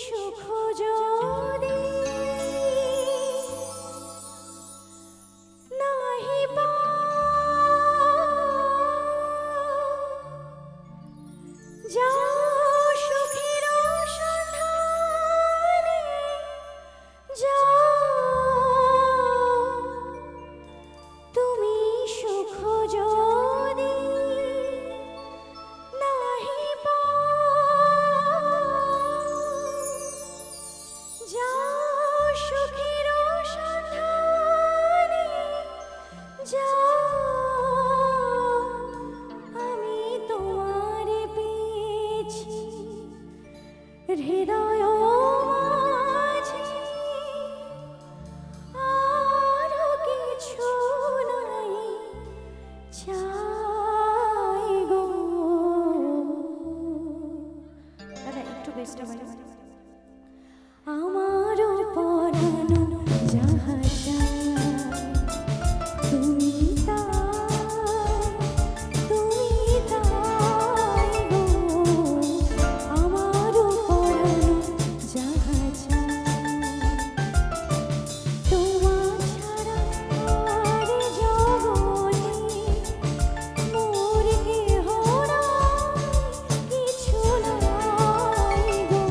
সুখ যদি নাহি যাও সুখের সন্ধানে যাও তুমি সুখ যদি নাহি যাও সুখের সন্ধানে যাও আমি তোমারে পেয়েছি হৃদয় মাঝে আরো কিছু নাই চাই গো। দাদা একটু বেস্টটা বাজে। আমারও পরানো যাহা চায় তুমি তাই গো। আমারও পরানো যাহা চায় তোমার ছাড়া আর জগতে মোর কেহ নাই, কিছু নাই গো।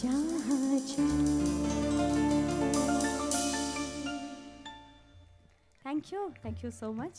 যাহা চাই। Thank you so much.